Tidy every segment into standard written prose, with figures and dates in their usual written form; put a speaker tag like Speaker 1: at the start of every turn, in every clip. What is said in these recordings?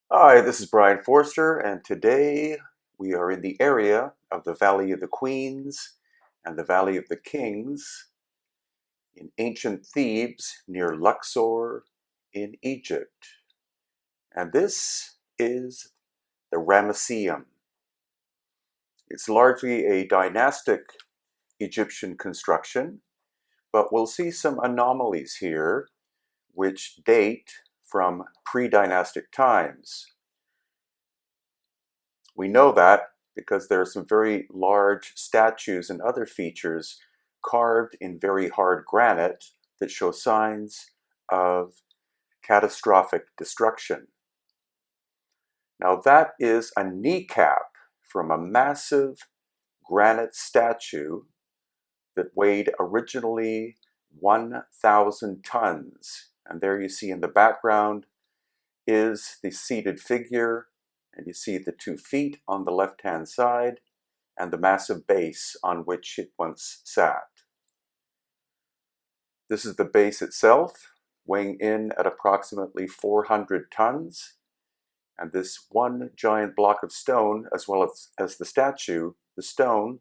Speaker 1: Hi, this is Brian Forster, and today we are in the area of the Valley of the Queens and the Valley of the Kings in ancient Thebes near Luxor in Egypt. And this is the Ramesseum. It's largely a dynastic Egyptian construction, but we'll see some anomalies here which date from pre-dynastic times. We know that because there are some very large statues and other features carved in very hard granite that show signs of catastrophic destruction. Now that is a kneecap from a massive granite statue that weighed originally 1,000 tons. And there you see in the background is the seated figure, and you see the 2 feet on the left-hand side and the massive base on which it once sat. This is the base itself, weighing in at approximately 400 tons, and this one giant block of stone, as well as the statue, the stone,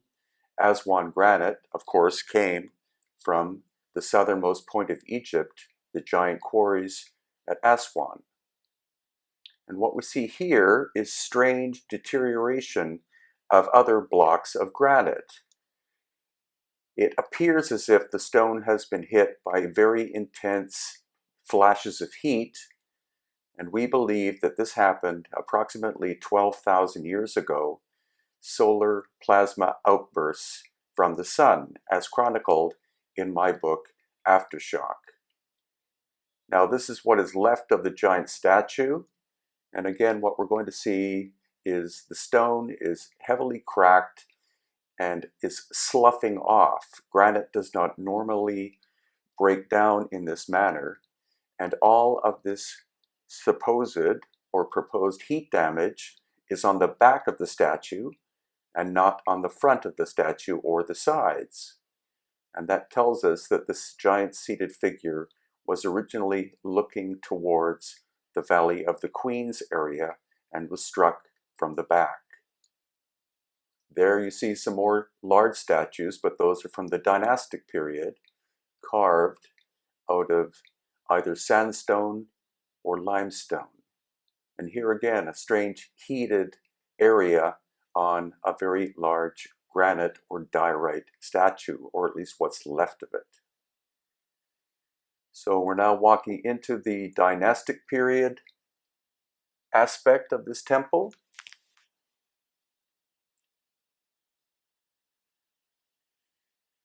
Speaker 1: Aswan granite, of course, came from the southernmost point of Egypt, the giant quarries at Aswan. And what we see here is strange deterioration of other blocks of granite. It appears as if the stone has been hit by very intense flashes of heat, and we believe that this happened approximately 12,000 years ago, solar plasma outbursts from the sun, as chronicled in my book, Aftershock. Now, this is what is left of the giant statue. And again, what we're going to see is the stone is heavily cracked and is sloughing off. Granite does not normally break down in this manner, and all of this supposed or proposed heat damage is on the back of the statue and not on the front of the statue or the sides. And that tells us that this giant seated figure was originally looking towards the Valley of the Queens area and was struck from the back. There you see some more large statues, but those are from the dynastic period, carved out of either sandstone or limestone. And here again, a strange heated area on a very large granite or diorite statue, or at least what's left of it. So we're now walking into the dynastic period aspect of this temple.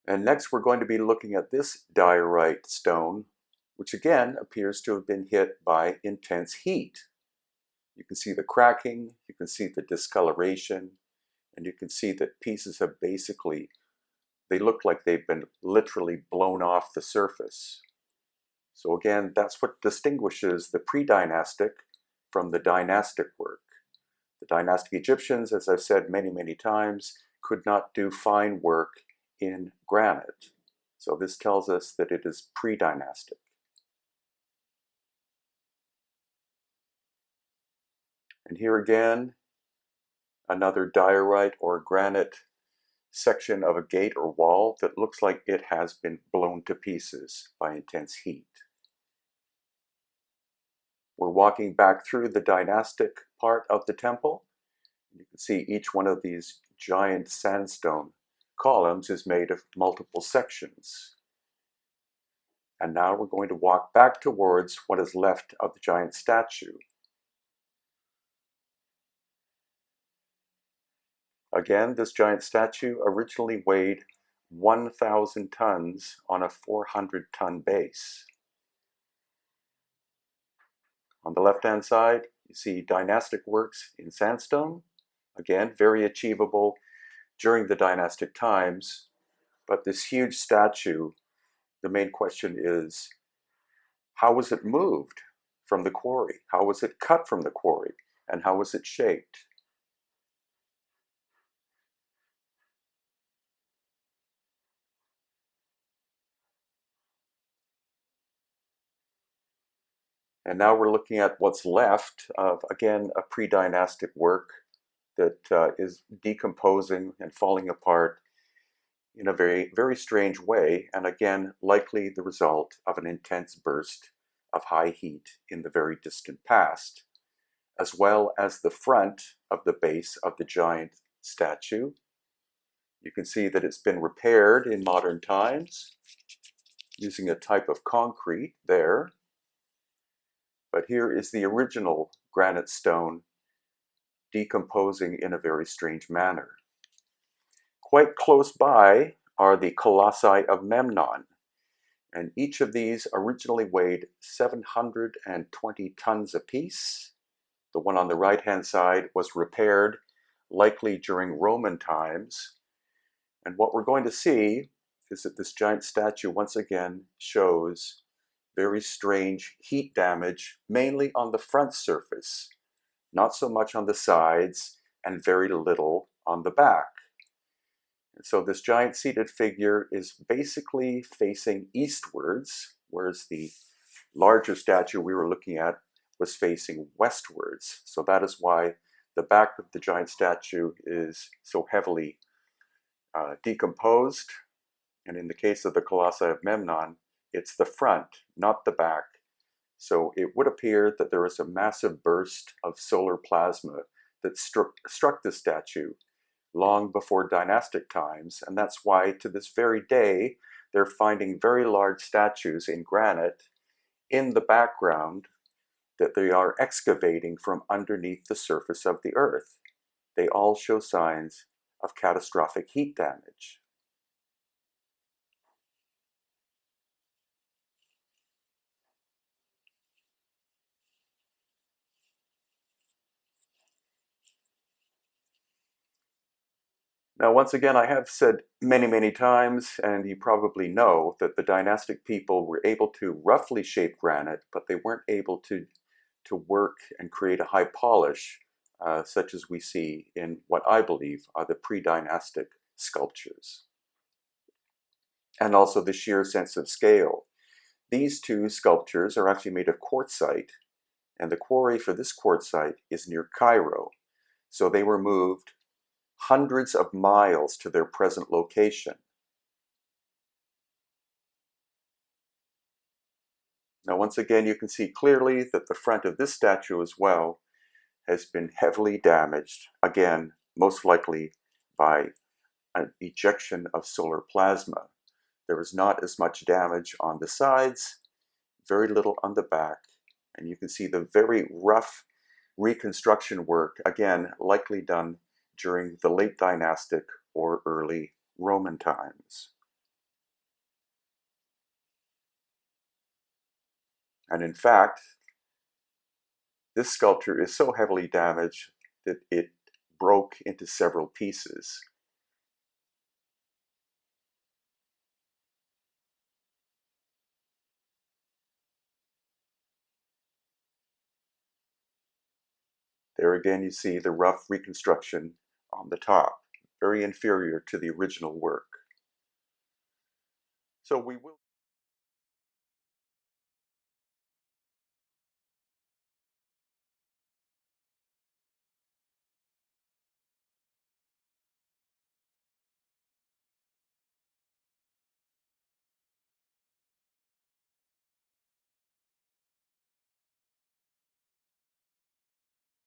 Speaker 1: And next we're going to be looking at this diorite stone, which again appears to have been hit by intense heat. You can see the cracking, you can see the discoloration, and you can see that pieces have basically, they look like they've been literally blown off the surface. So again, that's what distinguishes the pre-dynastic from the dynastic work. The dynastic Egyptians, as I've said many, many times, could not do fine work in granite. So this tells us that it is pre-dynastic. And here again, another diorite or granite section of a gate or wall that looks like it has been blown to pieces by intense heat. We're walking back through the dynastic part of the temple. You can see each one of these giant sandstone columns is made of multiple sections. And now we're going to walk back towards what is left of the giant statue. Again, this giant statue originally weighed 1,000 tons on a 400-ton base. On the left-hand side, you see dynastic works in sandstone. Again, very achievable during the dynastic times. But this huge statue, the main question is, how was it moved from the quarry? How was it cut from the quarry? And how was it shaped? And now we're looking at what's left of, again, a pre-dynastic work that is decomposing and falling apart in a very, very strange way, and again, likely the result of an intense burst of high heat in the very distant past, as well as the front of the base of the giant statue. You can see that it's been repaired in modern times using a type of concrete there. But here is the original granite stone decomposing in a very strange manner. Quite close by are the colossi of Memnon, and each of these originally weighed 720 tons apiece. The one on the right-hand side was repaired, likely during Roman times. And what we're going to see is that this giant statue once again shows very strange heat damage, mainly on the front surface, not so much on the sides, and very little on the back. And so this giant seated figure is basically facing eastwards, whereas the larger statue we were looking at was facing westwards. So that is why the back of the giant statue is so heavily decomposed. And in the case of the Colossi of Memnon, it's the front, not the back. So it would appear that there was a massive burst of solar plasma that struck the statue long before dynastic times, and that's why to this very day they're finding very large statues in granite in the background that they are excavating from underneath the surface of the earth. They all show signs of catastrophic heat damage. Now, once again, I have said many, many times, and you probably know, that the dynastic people were able to roughly shape granite, but they weren't able to work and create a high polish, such as we see in what I believe are the pre-dynastic sculptures. And also the sheer sense of scale. These two sculptures are actually made of quartzite, and the quarry for this quartzite is near Cairo. So they were moved hundreds of miles to their present location. Now, once again, you can see clearly that the front of this statue as well has been heavily damaged, again, most likely by an ejection of solar plasma. There is not as much damage on the sides, very little on the back, and you can see the very rough reconstruction work, again, likely done during the late dynastic or early Roman times. And in fact, this sculpture is so heavily damaged that it broke into several pieces. There again you see the rough reconstruction on the top, very inferior to the original work. So we will